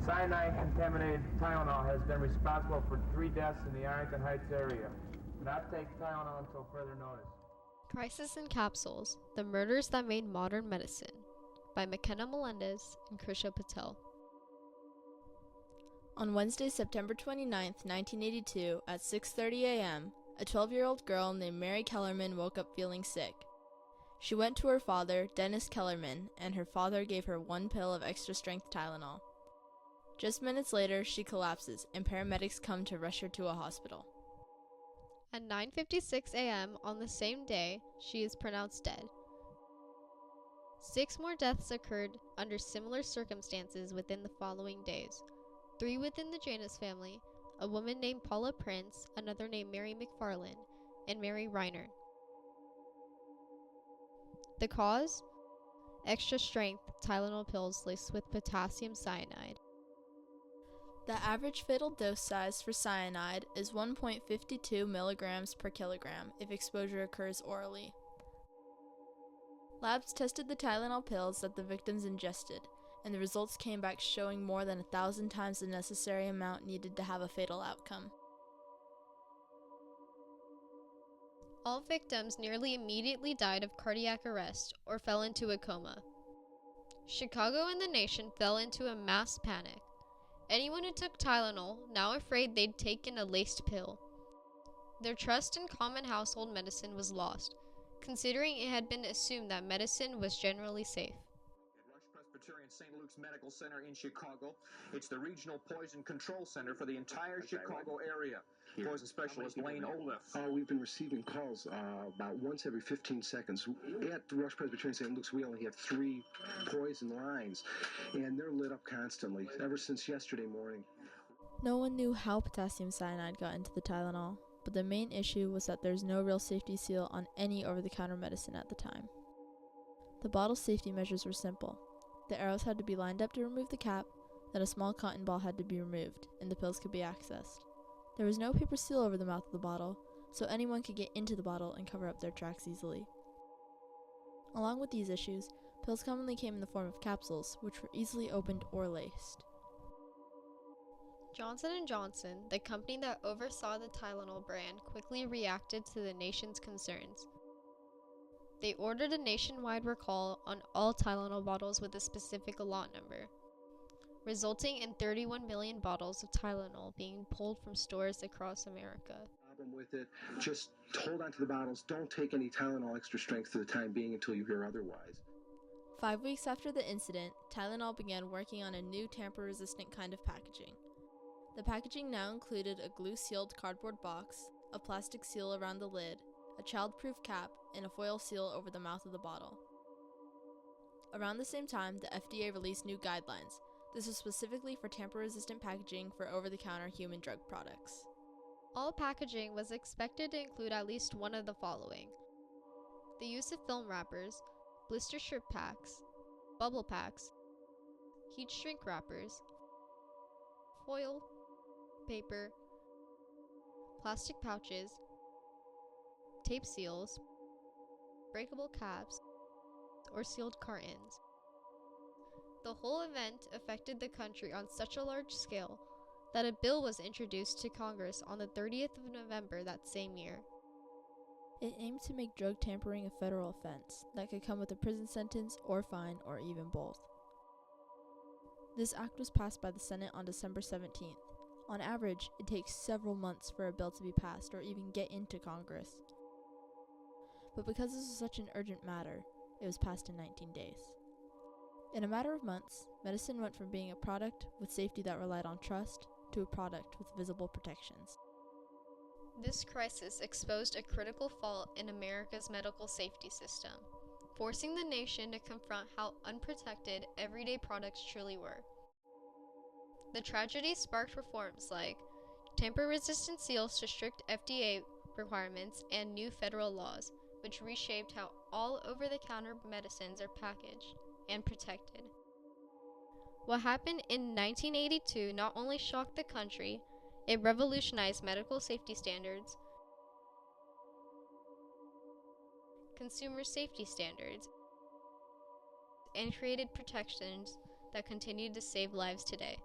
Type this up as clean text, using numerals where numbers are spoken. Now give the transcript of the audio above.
Cyanide-contaminated Tylenol has been responsible for 3 deaths in the Arlington Heights area. Do not take Tylenol until further notice. Crisis in Capsules, The Murders That Made Modern Medicine by Makenna, Melendez, and Krisha Patel. On Wednesday, September 29, 1982, at 6:30 a.m., a 12-year-old girl named Mary Kellerman woke up feeling sick. She went to her father, Dennis Kellerman, and her father gave her 1 pill of extra-strength Tylenol. Just minutes later, she collapses, and paramedics come to rush her to a hospital. At 9:56 a.m. on the same day, she is pronounced dead. 6 more deaths occurred under similar circumstances within the following days. 3 within the Janus family, a woman named Paula Prince, another named Mary McFarland, and Mary Reiner. The cause? Extra-strength Tylenol pills laced with potassium cyanide. The average fatal dose size for cyanide is 1.52 milligrams per kilogram if exposure occurs orally. Labs tested the Tylenol pills that the victims ingested, and the results came back showing more than 1,000 times the necessary amount needed to have a fatal outcome. All victims nearly immediately died of cardiac arrest or fell into a coma. Chicago and the nation fell into a mass panic. Anyone who took Tylenol, now afraid they'd taken a laced pill. Their trust in common household medicine was lost, considering it had been assumed that medicine was generally safe. St. Luke's Medical Center in Chicago. It's the regional poison control center for the entire Chicago area. Poison specialist Lane Olaf. We've been receiving calls about once every 15 seconds. At Rush Presbyterian St. Luke's, we only have 3 poison lines, and they're lit up constantly ever since yesterday morning. No one knew how potassium cyanide got into the Tylenol, but the main issue was that there's no real safety seal on any over-the-counter medicine at the time. The bottle's safety measures were simple. The arrows had to be lined up to remove the cap, then a small cotton ball had to be removed, and the pills could be accessed. There was no paper seal over the mouth of the bottle, so anyone could get into the bottle and cover up their tracks easily. Along with these issues, pills commonly came in the form of capsules, which were easily opened or laced. Johnson & Johnson, the company that oversaw the Tylenol brand, quickly reacted to the nation's concerns. They ordered a nationwide recall on all Tylenol bottles with a specific lot number, resulting in 31 million bottles of Tylenol being pulled from stores across America. Problem with it, just hold on to the bottles. Don't take any Tylenol extra strength for the time being until you hear otherwise. 5 weeks after the incident, Tylenol began working on a new tamper-resistant kind of packaging. The packaging now included a glue-sealed cardboard box, a plastic seal around the lid, a child-proof cap, and a foil seal over the mouth of the bottle. Around the same time, the FDA released new guidelines. This was specifically for tamper-resistant packaging for over-the-counter human drug products. All packaging was expected to include at least one of the following: the use of film wrappers, blister strip packs, bubble packs, heat shrink wrappers, foil, paper, plastic pouches, tape seals, breakable caps, or sealed cartons. The whole event affected the country on such a large scale that a bill was introduced to Congress on the 30th of November that same year. It aimed to make drug tampering a federal offense that could come with a prison sentence or fine or even both. This act was passed by the Senate on December 17th. On average, it takes several months for a bill to be passed or even get into Congress. But because this was such an urgent matter, it was passed in 19 days. In a matter of months, medicine went from being a product with safety that relied on trust to a product with visible protections. This crisis exposed a critical fault in America's medical safety system, forcing the nation to confront how unprotected everyday products truly were. The tragedy sparked reforms like tamper-resistant seals to strict FDA requirements and new federal laws, which reshaped how all over-the-counter medicines are packaged and protected. What happened in 1982 not only shocked the country, it revolutionized medical safety standards, consumer safety standards, and created protections that continue to save lives today.